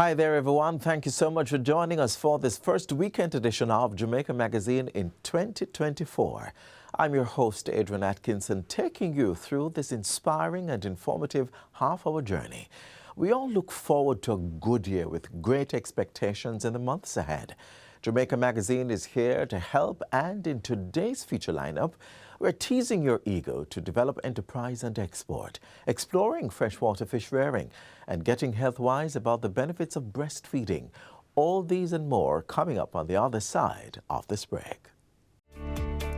Hi there, everyone. Thank you so much for joining us for this first weekend edition of Jamaica Magazine in 2024. I'm your host, Adrian Atkinson, taking you through this inspiring and informative half-hour journey. We all look forward to a good year with great expectations in the months ahead. Jamaica Magazine is here to help, and in today's feature lineup, we're teasing your ego to develop enterprise and export, exploring freshwater fish rearing, and getting health-wise about the benefits of breastfeeding. All these and more coming up on the other side of this break.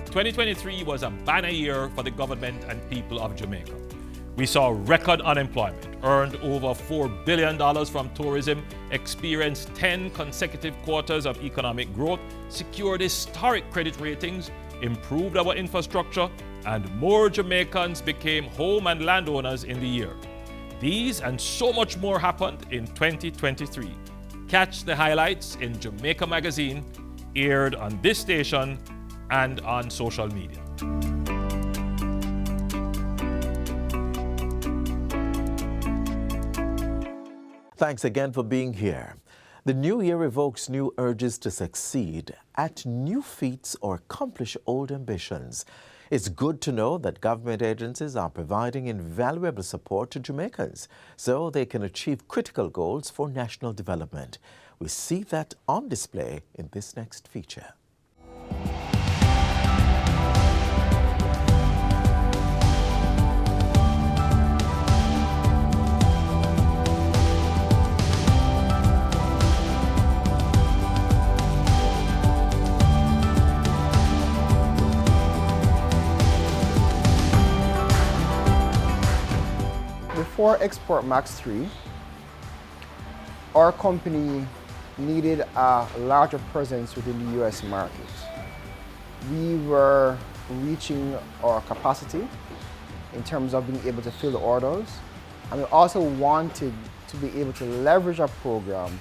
2023 was a banner year for the government and people of Jamaica. We saw record unemployment, earned over $4 billion from tourism, experienced 10 consecutive quarters of economic growth, secured historic credit ratings, improved our infrastructure, and more Jamaicans became home and landowners in the year. These and so much more happened in 2023. Catch the highlights in Jamaica Magazine, aired on this station and on social media. Thanks again for being here. The new year evokes new urges to succeed, at new feats, or accomplish old ambitions. It's good to know that government agencies are providing invaluable support to Jamaicans so they can achieve critical goals for national development. We see that on display in this next feature. Before Export Max 3, our company needed a larger presence within the US market. We were reaching our capacity in terms of being able to fill the orders, and we also wanted to be able to leverage a program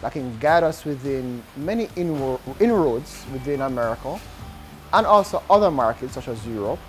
that can guide us within many inroads within America and also other markets such as Europe,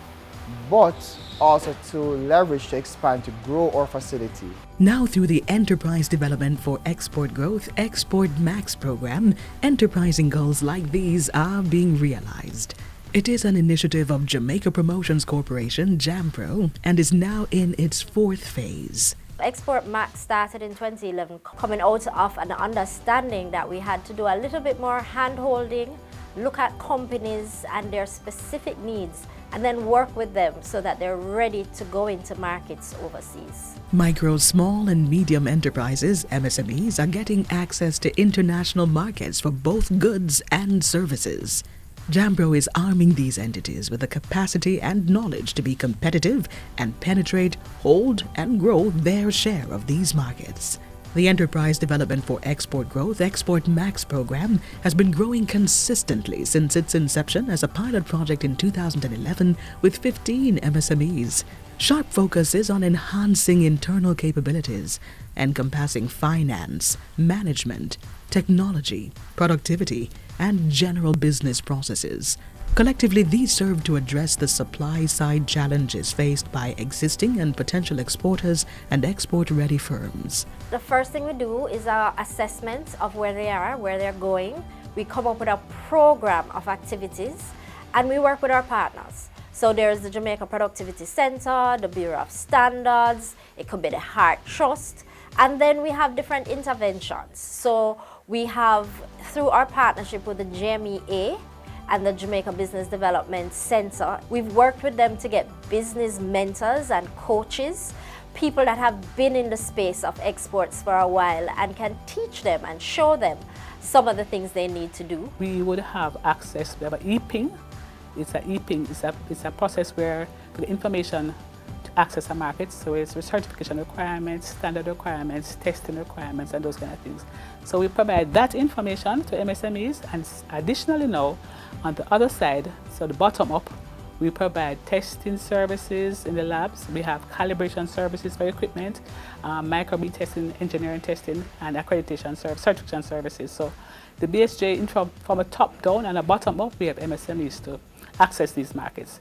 but also to leverage to expand to grow our facility. Now through the Enterprise Development for Export Growth Export Max program, enterprising goals like these are being realized. It is an initiative of Jamaica Promotions Corporation, JAMPRO, and is now in its fourth phase. Export Max started in 2011, coming out of an understanding that we had to do a little bit more hand-holding, look at companies and their specific needs, and then work with them so that they're ready to go into markets overseas. Micro, small and medium enterprises, MSMEs, are getting access to international markets for both goods and services. JAMPRO is arming these entities with the capacity and knowledge to be competitive and penetrate, hold and grow their share of these markets. The Enterprise Development for Export Growth Export Max program has been growing consistently since its inception as a pilot project in 2011 with 15 MSMEs. Sharp focus is on enhancing internal capabilities, encompassing finance, management, technology, productivity, and general business processes. Collectively, these serve to address the supply-side challenges faced by existing and potential exporters and export-ready firms. The first thing we do is our assessment of where they are, where they're going. We come up with a program of activities, and we work with our partners. So there's the Jamaica Productivity Center, the Bureau of Standards, it could be the Heart Trust, and then we have different interventions. So we have, through our partnership with the JMEA, and the Jamaica Business Development Center, we've worked with them to get business mentors and coaches, people that have been in the space of exports for a while and can teach them and show them some of the things they need to do. We would have access, we have an e-ping. It's a process where we get information to access a market. So it's certification requirements, standard requirements, testing requirements, and those kind of things. So we provide that information to MSMEs, and additionally now, on the other side, so the bottom up, we provide testing services in the labs. We have calibration services for equipment, microbe testing, engineering testing, and accreditation certification services. So the BSJ, from a top down and a bottom up, we have MSMEs to access these markets.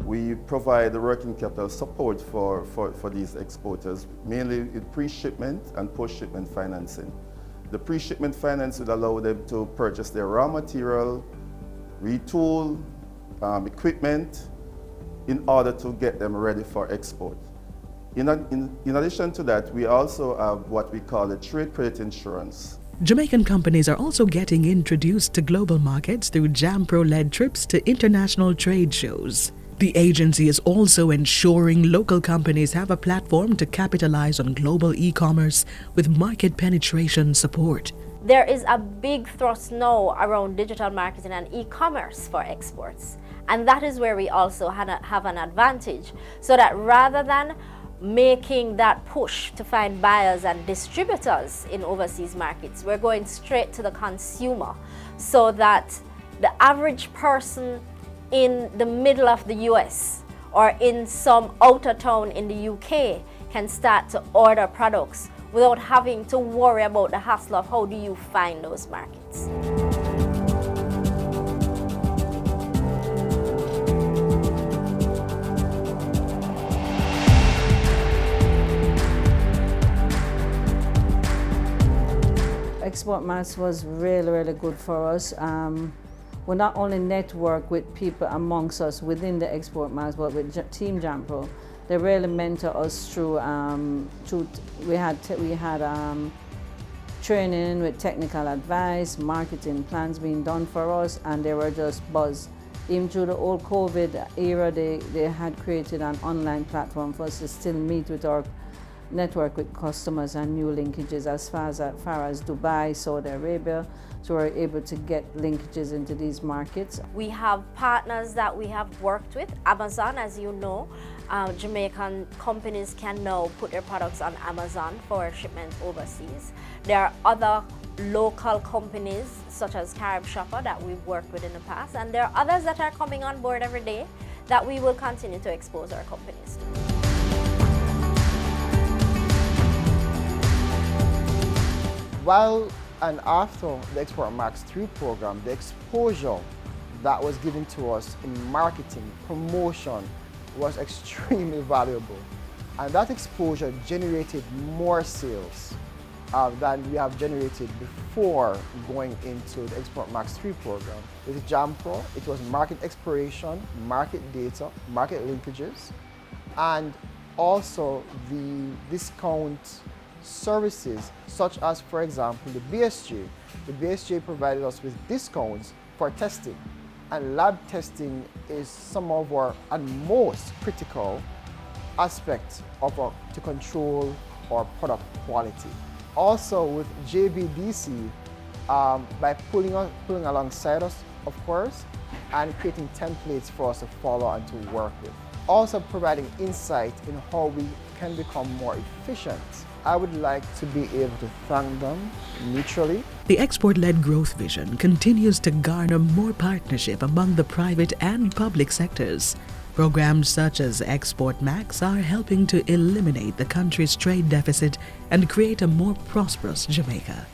We provide the working capital support for these exporters, mainly in pre-shipment and post-shipment financing. The pre-shipment finance would allow them to purchase their raw material, retool, equipment, in order to get them ready for export. In addition to that, we also have what we call a trade credit insurance. Jamaican companies are also getting introduced to global markets through JAMPRO-led trips to international trade shows. The agency is also ensuring local companies have a platform to capitalize on global e-commerce with market penetration support. There is a big thrust now around digital marketing and e-commerce for exports. And that is where we also have an advantage, so that rather than making that push to find buyers and distributors in overseas markets, we're going straight to the consumer, so that the average person in the middle of the US or in some outer town in the UK can start to order products without having to worry about the hassle of how do you find those markets. Export Max was really good for us. We not only network with people amongst us within the Export Max, but with Team JAMPRO. They really mentor us through, we had training with technical advice, marketing plans being done for us, and they were just buzzed. Even through the old COVID era, they had created an online platform for us to still meet with our network with customers and new linkages as far as Dubai, Saudi Arabia, so we're able to get linkages into these markets. We have partners that we have worked with. Amazon, as you know, Jamaican companies can now put their products on Amazon for shipment overseas. There are other local companies such as Carib Shopper that we've worked with in the past, and there are others that are coming on board every day that we will continue to expose our companies to. While and after the Export Max 3 program, the exposure that was given to us in marketing, promotion was extremely valuable. And that exposure generated more sales than we have generated before going into the Export Max 3 program. With JAMPRO, it was market exploration, market data, market linkages, and also the discount services, such as, for example, the BSJ. The BSJ provided us with discounts for testing, and lab testing is some of our and most critical aspects to control our product quality. Also with JBDC, by pulling alongside us, of course, and creating templates for us to follow and to work with. Also providing insight in how we can become more efficient. I would like to be able to thank them mutually. The export-led growth vision continues to garner more partnership among the private and public sectors. Programs such as Export Max are helping to eliminate the country's trade deficit and create a more prosperous Jamaica.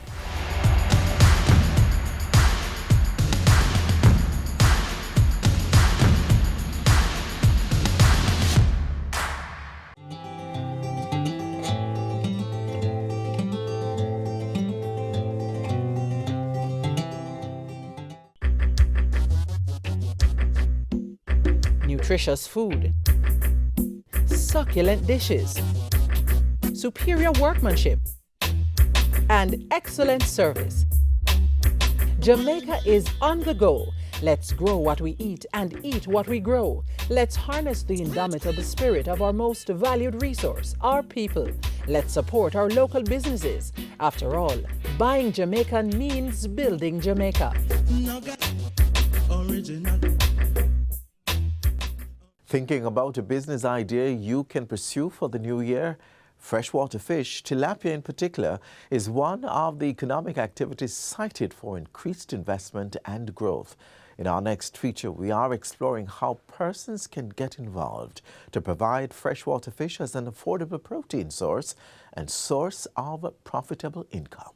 Nutritious food, succulent dishes, superior workmanship, and excellent service. Jamaica is on the go. Let's grow what we eat and eat what we grow. Let's harness the indomitable spirit of our most valued resource, our people. Let's support our local businesses. After all, buying Jamaican means building Jamaica. Thinking about a business idea you can pursue for the new year? Freshwater fish, tilapia in particular, is one of the economic activities cited for increased investment and growth. In our next feature, we are exploring how persons can get involved to provide freshwater fish as an affordable protein source and source of profitable income.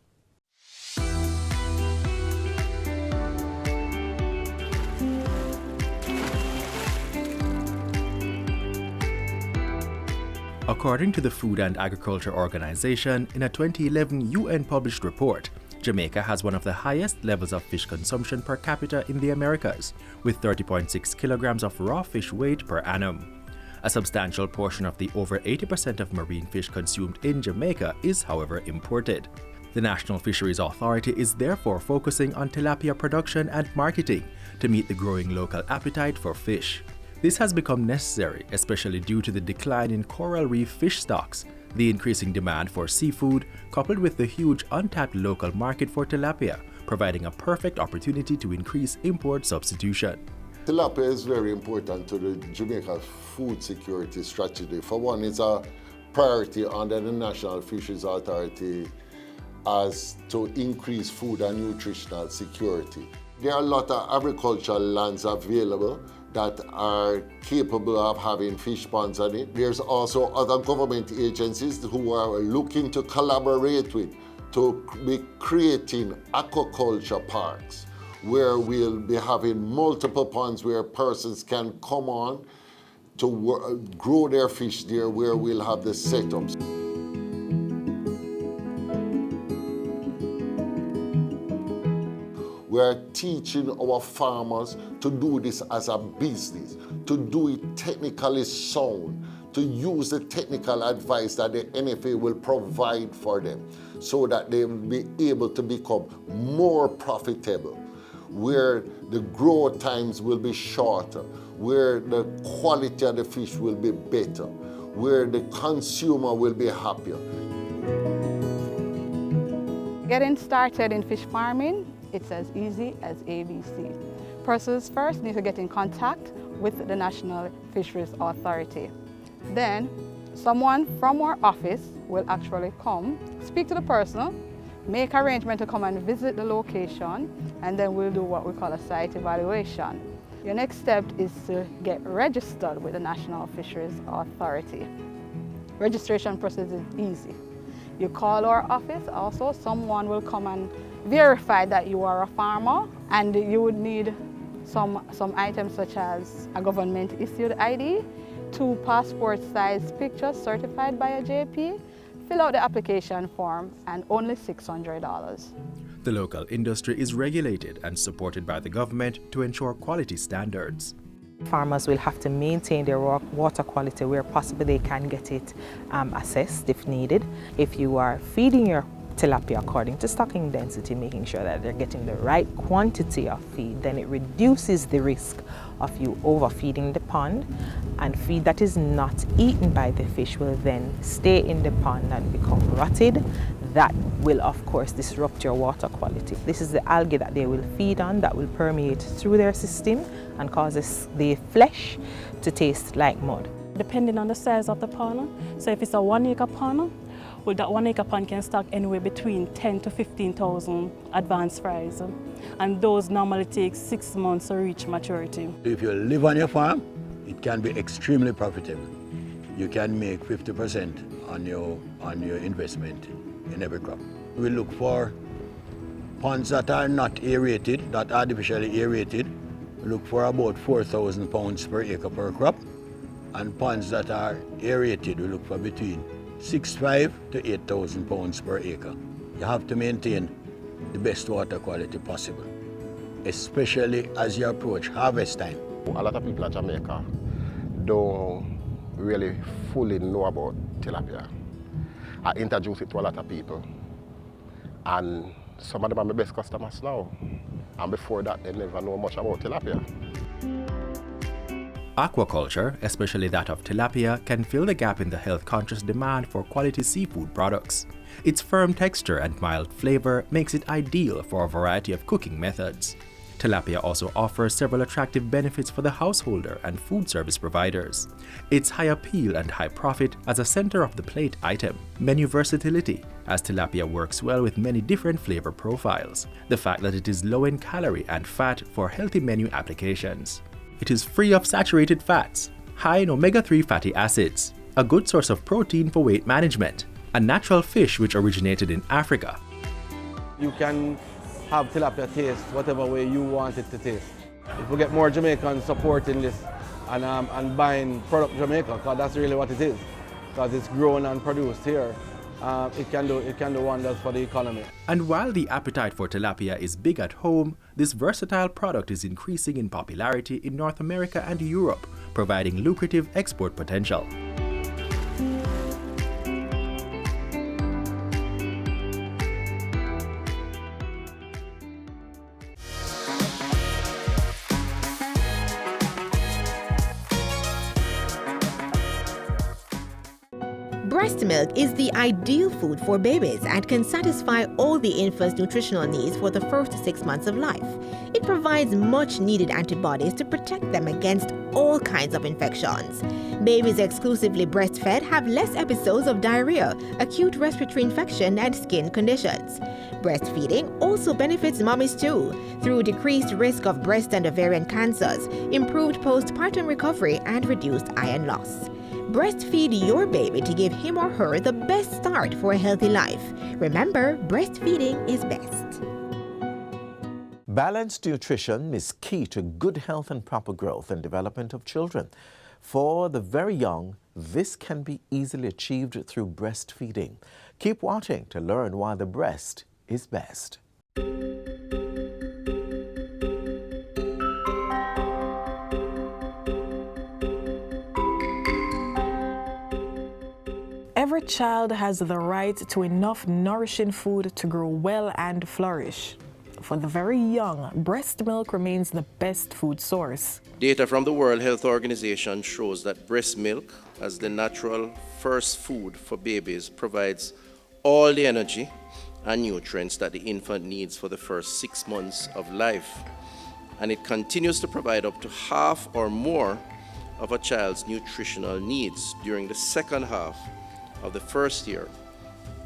According to the Food and Agriculture Organization, in a 2011 UN-published report, Jamaica has one of the highest levels of fish consumption per capita in the Americas, with 30.6 kilograms of raw fish weight per annum. A substantial portion of the over 80% of marine fish consumed in Jamaica is, however, imported. The National Fisheries Authority is therefore focusing on tilapia production and marketing to meet the growing local appetite for fish. This has become necessary, especially due to the decline in coral reef fish stocks, the increasing demand for seafood, coupled with the huge untapped local market for tilapia, providing a perfect opportunity to increase import substitution. Tilapia is very important to the Jamaica food security strategy. For one, it's a priority under the National Fisheries Authority as to increase food and nutritional security. There are a lot of agricultural lands available that are capable of having fish ponds on it. There's also other government agencies who are looking to collaborate with to be creating aquaculture parks where we'll be having multiple ponds where persons can come on to grow their fish there, where we'll have the setups. We're teaching our farmers to do this as a business, to do it technically sound, to use the technical advice that the NFA will provide for them so that they will be able to become more profitable, where the growth times will be shorter, where the quality of the fish will be better, where the consumer will be happier. Getting started in fish farming, it's as easy as ABC. Persons first need to get in contact with the National Fisheries Authority. Then, someone from our office will actually come, speak to the person, make arrangement to come and visit the location, and then we'll do what we call a site evaluation. Your next step is to get registered with the National Fisheries Authority. Registration process is easy. You call our office, also someone will come and verify that you are a farmer, and you would need some items such as a government-issued ID, 2 passport-size pictures certified by a JP, fill out the application form, and only $600. The local industry is regulated and supported by the government to ensure quality standards. Farmers will have to maintain their water quality where possible. They can get it assessed if needed. If you are feeding your tilapia according to stocking density, making sure that they're getting the right quantity of feed, then it reduces the risk of you overfeeding the pond, and feed that is not eaten by the fish will then stay in the pond and become rotted. That will of course disrupt your water quality. This is the algae that they will feed on that will permeate through their system and causes the flesh to taste like mud. Depending on the size of the pond, so if it's a 1 acre pond, well, that 1 acre pond can stock anywhere between 10 to 15,000 advanced fries, and those normally take 6 months to reach maturity. If you live on your farm, it can be extremely profitable. You can make 50% on your investment in every crop. We look for ponds that are not aerated, not artificially aerated. We look for about 4,000 pounds per acre per crop, and ponds that are aerated, we look for between 6,500 to 8,000 pounds per acre. You have to maintain the best water quality possible, especially as you approach harvest time. A lot of people in Jamaica don't really fully know about tilapia. I introduce it to a lot of people, and some of them are my best customers now. And before that, they never know much about tilapia. Aquaculture, especially that of tilapia, can fill the gap in the health-conscious demand for quality seafood products. Its firm texture and mild flavor makes it ideal for a variety of cooking methods. Tilapia also offers several attractive benefits for the householder and food service providers. Its high appeal and high profit as a center-of-the-plate item. Menu versatility, as tilapia works well with many different flavor profiles. The fact that it is low in calorie and fat for healthy menu applications. It is free of saturated fats, high in omega-3 fatty acids, a good source of protein for weight management, a natural fish which originated in Africa. You can have tilapia taste whatever way you want it to taste. If we get more Jamaicans supporting this and buying product Jamaica, because that's really what it is. because it's grown and produced here. It can do wonders for the economy. And while the appetite for tilapia is big at home, this versatile product is increasing in popularity in North America and Europe, providing lucrative export potential. Breast milk is the ideal food for babies and can satisfy all the infant's nutritional needs for the first 6 months of life. It provides much needed antibodies to protect them against all kinds of infections. Babies exclusively breastfed have less episodes of diarrhea, acute respiratory infection, and skin conditions. Breastfeeding also benefits mommies too, through decreased risk of breast and ovarian cancers, improved postpartum recovery, and reduced iron loss. Breastfeed your baby to give him or her the best start for a healthy life. Remember, breastfeeding is best. Balanced nutrition is key to good health and proper growth and development of children. For the very young, this can be easily achieved through breastfeeding. Keep watching to learn why the breast is best. Every child has the right to enough nourishing food to grow well and flourish. For the very young, breast milk remains the best food source. Data from the World Health Organization shows that breast milk, as the natural first food for babies, provides all the energy and nutrients that the infant needs for the first 6 months of life. And it continues to provide up to half or more of a child's nutritional needs during the second half of the first year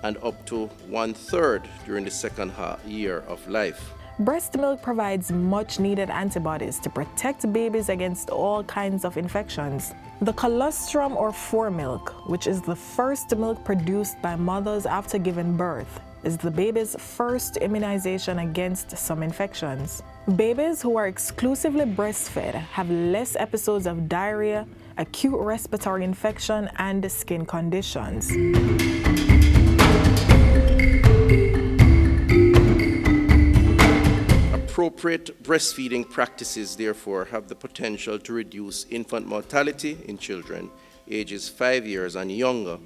and up to 1/3 during the second year of life. Breast milk provides much needed antibodies to protect babies against all kinds of infections. The colostrum or foremilk, which is the first milk produced by mothers after giving birth, is the baby's first immunization against some infections. Babies who are exclusively breastfed have less episodes of diarrhea, acute respiratory infection, and skin conditions. Appropriate breastfeeding practices, therefore, have the potential to reduce infant mortality in children ages 5 years and younger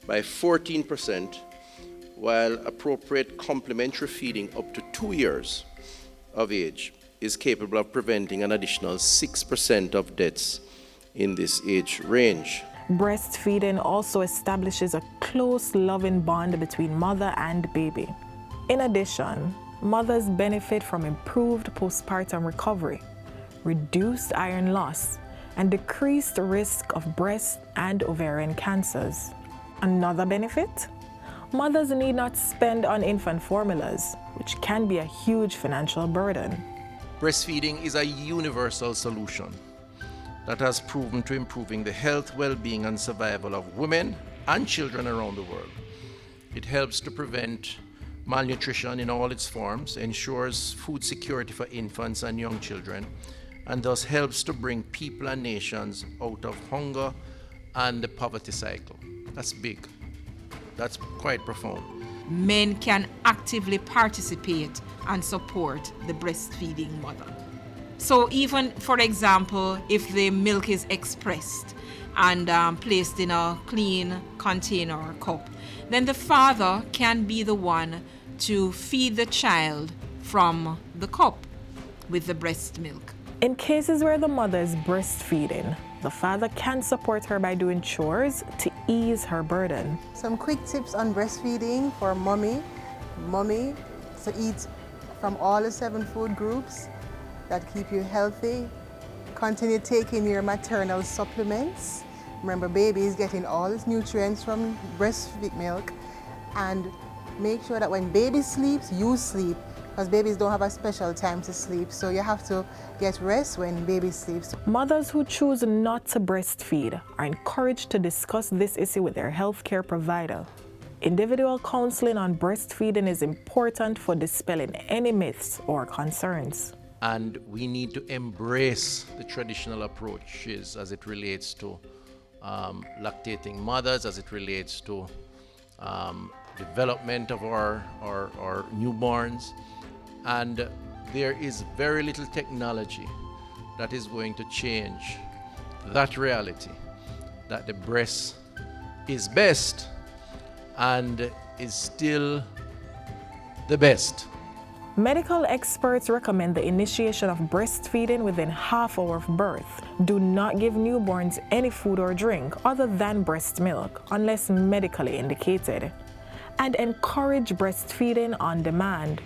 by 14%, while appropriate complementary feeding up to 2 years of age is capable of preventing an additional 6% of deaths in this age range. Breastfeeding also establishes a close, loving bond between mother and baby. In addition, mothers benefit from improved postpartum recovery, reduced iron loss, and decreased risk of breast and ovarian cancers. Another benefit? Mothers need not spend on infant formulas, which can be a huge financial burden. Breastfeeding is a universal solution that has proven to improving the health, well-being, and survival of women and children around the world. It helps to prevent malnutrition in all its forms, ensures food security for infants and young children, and thus helps to bring people and nations out of hunger and the poverty cycle. That's big. That's quite profound. Men can actively participate and support the breastfeeding mother. So even, for example, if the milk is expressed and placed in a clean container or cup, then the father can be the one to feed the child from the cup with the breast milk. In cases where the mother is breastfeeding, the father can support her by doing chores to ease her burden. Some quick tips on breastfeeding for mommy to eat from all the 7 food groups that keep you healthy. Continue taking your maternal supplements. Remember, baby is getting all its nutrients from breast milk, and make sure that when baby sleeps, you sleep, because babies don't have a special time to sleep, so you have to get rest when baby sleeps. Mothers who choose not to breastfeed are encouraged to discuss this issue with their healthcare provider. Individual counseling on breastfeeding is important for dispelling any myths or concerns. And we need to embrace the traditional approaches as it relates to lactating mothers as it relates to development of our newborns. And there is very little technology that is going to change that reality, that the breast is best and is still the best. Medical experts recommend the initiation of breastfeeding within half hour of birth. Do not give newborns any food or drink other than breast milk unless medically indicated. And encourage breastfeeding on demand.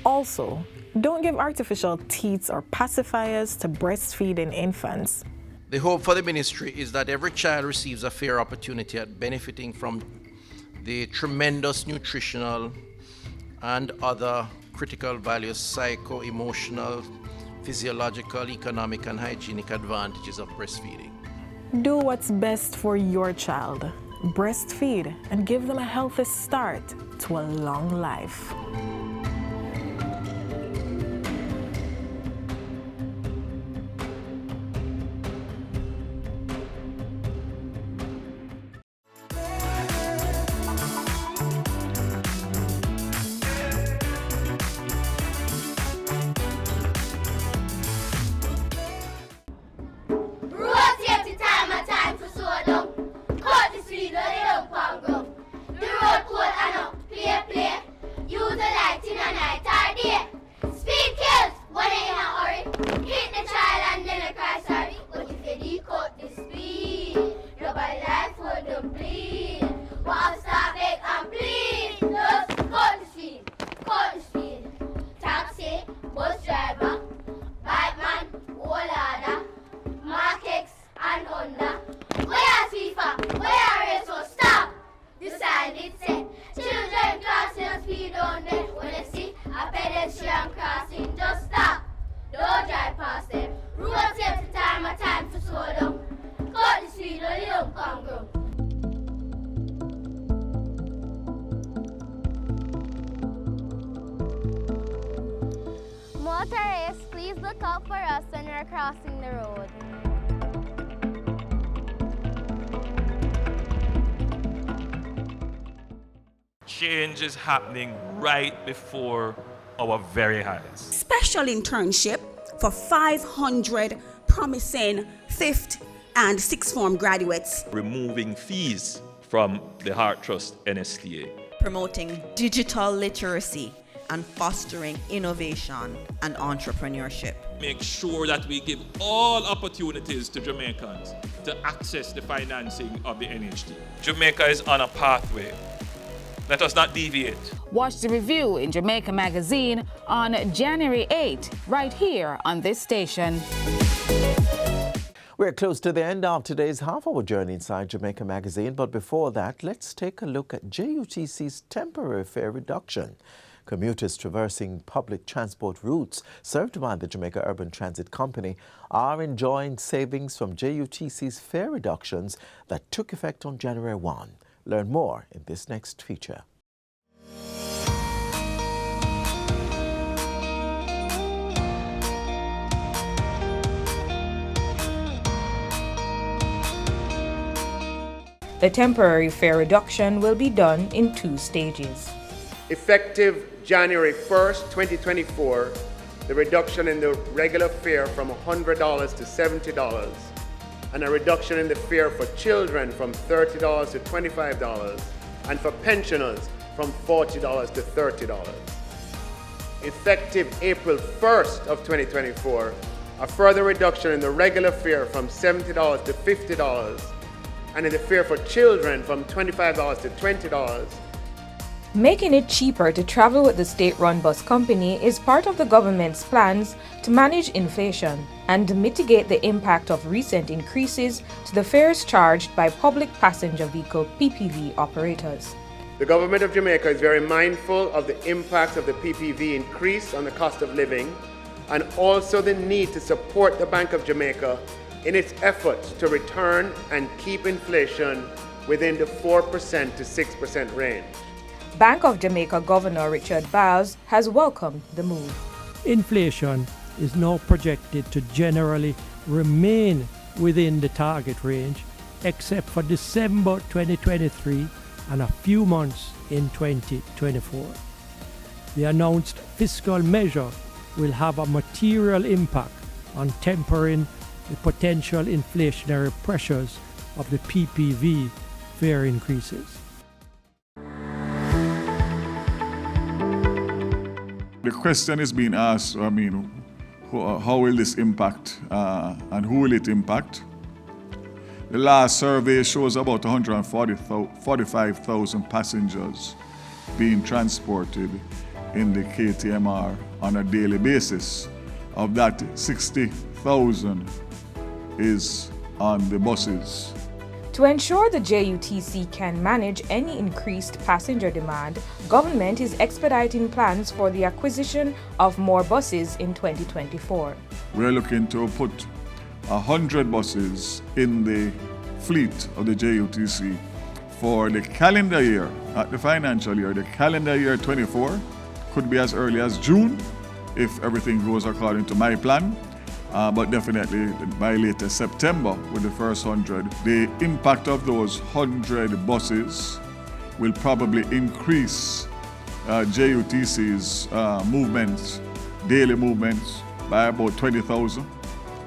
Also, don't give artificial teats or pacifiers to breastfeeding infants. The hope for the ministry is that every child receives a fair opportunity at benefiting from the tremendous nutritional and other critical values, psycho-emotional, physiological, economic, and hygienic advantages of breastfeeding. Do what's best for your child. Breastfeed and give them a healthy start to a long life. Motorists, please look out for us when we're crossing the road. Change is happening right before our very eyes. Special internship for 500 promising 5th and 6th form graduates. Removing fees from the Heart Trust NSTA. Promoting digital literacy and fostering innovation and entrepreneurship. Make sure that we give all opportunities to Jamaicans to access the financing of the NHT. Jamaica is on a pathway. Let us not deviate. Watch the review in Jamaica Magazine on January 8, right here on this station. We're close to the end of today's half-hour journey inside Jamaica Magazine, but before that, let's take a look at JUTC's temporary fare reduction. Commuters traversing public transport routes served by the Jamaica Urban Transit Company are enjoying savings from JUTC's fare reductions that took effect on January 1. Learn more in this next feature. The temporary fare reduction will be done in 2 stages. Effective January 1st, 2024, the reduction in the regular fare from $100 to $70, and a reduction in the fare for children from $30 to $25, and for pensioners from $40 to $30. Effective April 1st of 2024, a further reduction in the regular fare from $70 to $50, and in the fare for children from $25 to $20. Making it cheaper to travel with the state-run bus company is part of the government's plans to manage inflation and mitigate the impact of recent increases to the fares charged by public passenger vehicle PPV operators. The government of Jamaica is very mindful of the impacts of the PPV increase on the cost of living, and also the need to support the Bank of Jamaica in its efforts to return and keep inflation within the 4% to 6% range. Bank of Jamaica Governor Richard Bowes has welcomed the move. Inflation is now projected to generally remain within the target range, except for December 2023 and a few months in 2024. The announced fiscal measure will have a material impact on tempering the potential inflationary pressures of the PPV fare increases. The question is being asked, how will this impact and who will it impact? The last survey shows about 145,000 passengers being transported in the KTMR on a daily basis. Of that, 60,000 is on the buses. To ensure the JUTC can manage any increased passenger demand, government is expediting plans for the acquisition of more buses in 2024. We're looking to put 100 buses in the fleet of the JUTC for the calendar year, not the financial year. The calendar year 24 could be as early as June if everything goes according to my plan. But definitely by later September with the first 100. The impact of those 100 buses will probably increase JUTC's movements, daily movements, by about 20,000.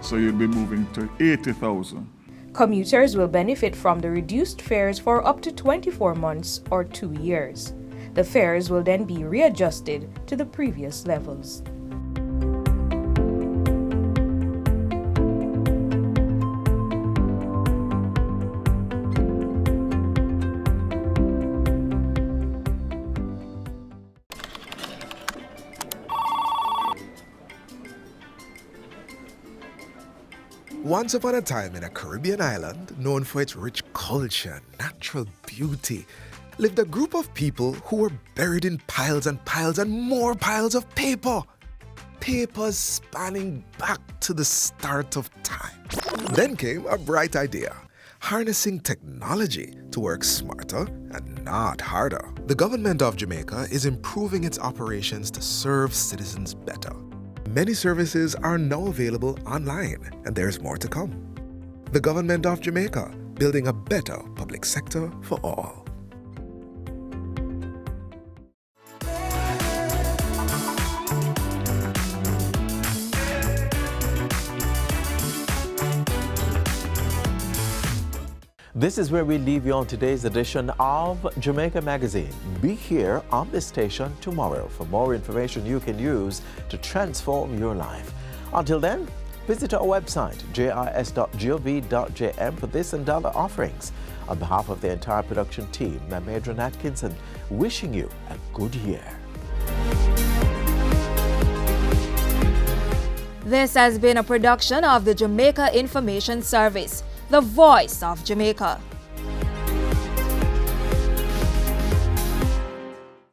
So you'll be moving to 80,000. Commuters will benefit from the reduced fares for up to 24 months or 2 years. The fares will then be readjusted to the previous levels. Once upon a time in a Caribbean island known for its rich culture and natural beauty, lived a group of people who were buried in piles and piles and more piles of paper. Papers spanning back to the start of time. Then came a bright idea, harnessing technology to work smarter and not harder. The government of Jamaica is improving its operations to serve citizens better. Many services are now available online, and there's more to come. The government of Jamaica, building a better public sector for all. This is where we leave you on today's edition of Jamaica Magazine. Be here on this station tomorrow for more information you can use to transform your life. Until then, visit our website, jis.gov.jm, for this and other offerings. On behalf of the entire production team, I'm Adrian Atkinson, wishing you a good year. This has been a production of the Jamaica Information Service, the voice of Jamaica.